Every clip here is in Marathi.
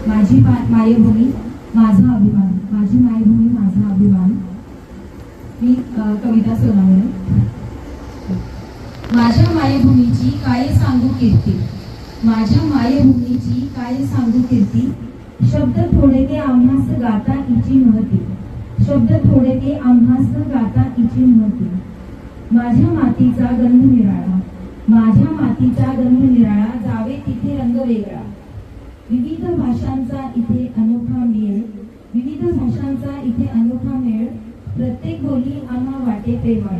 माझी मायभूमी माझा अभिमान. माझी मायभूमी माझा अभिमान. मी कविता सोनावणे. माझ्या मायभूमीची काय सांगू कीर्ती. माझ्या मायभूमीची काय सांगू कीर्ती. शब्द थोडे के आम्हास गाता इची महती. शब्द थोडे के आम्हास गाता इची महती. माझ्या मातीचा गंध निराळा. माझ्या मातीचा गंध निराळा. जावे तिथे रंग वेगळा. विविध भाषांचा इथे अनोखा मेळ. विविध भाषांचा इथे अनोखा मेळ. प्रत्येक बोली आम्हा वाटे प्रेमळ.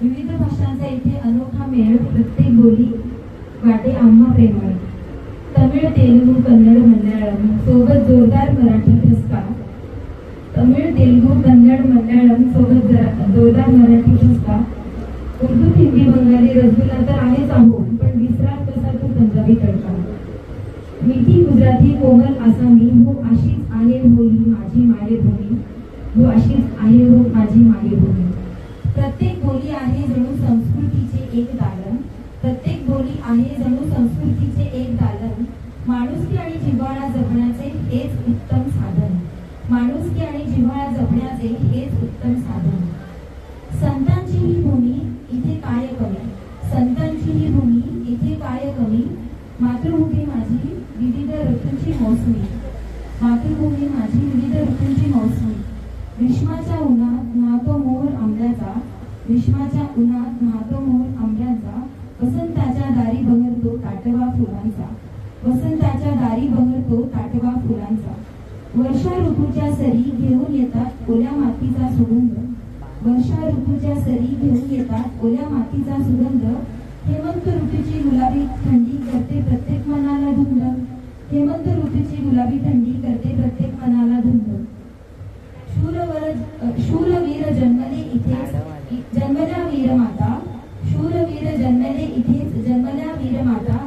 विविध भाषांचा इथे अनोखा मेळ. प्रत्येक बोली वाटे आम्हा प्रेमळ. तमिळ तेलुगू कन्नड मल्याळम सोबत जोरदार मराठी ठसका. तमिळ तेलुगू कन्नड मल्याळम सोबत जोरदार मराठी ठसका. उर्दू हिंदी बंगाली रसगुल्ला तर आहेच आहो, पण विसरा कसा तो पंजाबी तडका. मिठी गुजराती कोमल आसामी. हो अशीच आहे हो ही माझी मायभूमी. हो अशीच आहे हो माझी मायभूमी. प्रत्येक बोली आहे जणू संस्कृतीचे एक दालन. प्रत्येक बोली आहे जणू संस्कृतीचे एक दालन. माणुसकी आणि जिव्हाळा जपण्याचे हेच उत्तम साधन. माणुसकी आणि जिव्हाळा जपण्याचे हेच उत्तम साधन. संतांची ही भूमी इथे काय कमी. संतांची ही भूमी इथे काय कमी. मातृभूमी माझी विविध ऋतूंची मौसमी. मातृभूमी माझी विविध ऋतूंची मौसमी. ग्रीष्माच्या उन्हात नाहतो मोहर आंब्याचा. ग्रीष्माच्या उन्हात नाहतो मोहर आंब्याचा. वसंताच्या दारी बहरतो ताटवा फुलांचा. वसंताच्या दारी बहरतो ताटवा फुलांचा. वर्षा ऋतूच्या सरी घेऊन येतात ओल्या मातीचा सुगंध. वर्षा ऋतूच्या सरी घेऊन येतात ओल्या मातीचा सुगंध. हेमंत ऋतूची गुलाबी थंडी करते प्रत्येक मनाला धुंद. हेमंत ऋतूची गुलाबी थंडी करते प्रत्येक मनाला धुंद. शूरवीर जन्मले इथेच जन्मल्या वीर माता. शूरवीर जन्मले इथेच जन्मल्या वीर माता.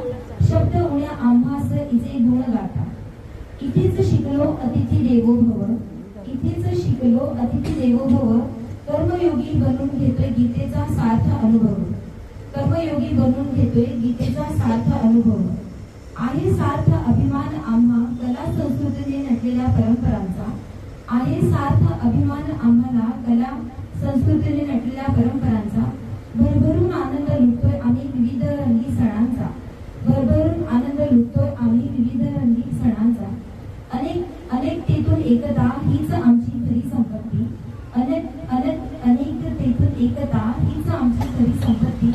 शब्द उण्या आम्हास इचे गुण गाता. इथेच शिकलो अतिथी देवो भव. इथेच शिकलो अतिथी देवो भव. कर्मयोगी बनून घेतोय गीतेचा सार्थ अनुभव. कर्मयोगी बनून घेतोय गीतेचा सार्थ अनुभव. आहे सार्थ अभिमान आम्हा कला संस्कृतीने नटलेल्या परंपरांचा. आहे सार्थ अभिमान आम्हाला कला संस्कृतीने नटलेल्या परंपरांचा. भरभरून आनंद लुटतोय आम्ही विविध रंगी सणांचा. भरभरून आनंद लुटतोय आम्ही विविध रंगी सणांचा. अनेकतेतून एकता हीच आमची खरी संपत्ती. अनेकतेतून एकता हीच आमची खरी संपत्ती.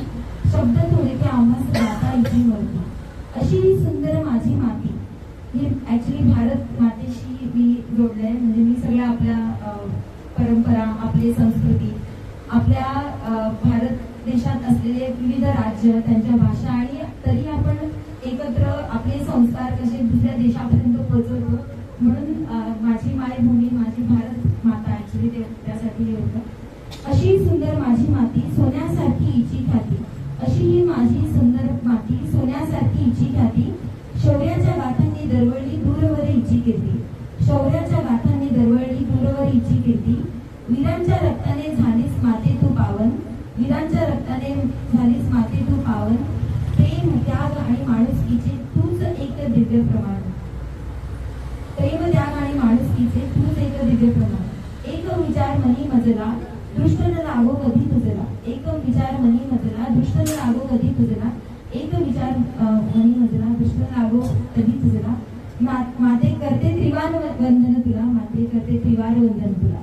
शब्द थोडे ते आम्हास गाता इची महती. अशी ही सुंदर माझी माती. हे ऍक्च्युली भारत मातेशी मी जोडलंय. म्हणजे मी सगळ्या आपल्या परंपरा, आपली संस्कृती, आपल्या भारत देशात असलेले विविध राज्य, त्यांच्या भाषा आणि तरी आपण एकत्र आपले संस्कार कसे दुसऱ्या देशापर्यंत पोहोचवतो. म्हणून माझी मायभूमी माझी भारत माता ऍक्च्युली त्यासाठी हे होतं. अशी सुंदर माझी माती सोन्यासारखी हिची ख्याती. अशी ही माझी सुंदर माती सोन्यासारखी हिची ख्याती. शौर्याच्या गाथांनी दरवळली दूरवर हिची कीर्ती. शौर्याच्या गाथांनी दरवळली दूरवर हिची कीर्ती. वीरांच्या रक्ताने झालीस माते तू पावन. वीरांच्या रक्ताने झालीस माते तू पावन. प्रेम त्याग आणि माणुसकीचे तूच एक दिव्य प्रमाण. प्रेम त्याग आणि माणुसकीचे तूच एक दिव्य प्रमाण. एक विचार मनी मजला दृष्ट न लागो कधी तुझला. एक विचार मनी मजला दृष्ट न लागो कधी तुझला. एक विचार मनी मजला दृष्ट न लागो कधी तुझला. माते करते त्रिवार वंदन तुला. माते करते त्रिवार वंदन तुला.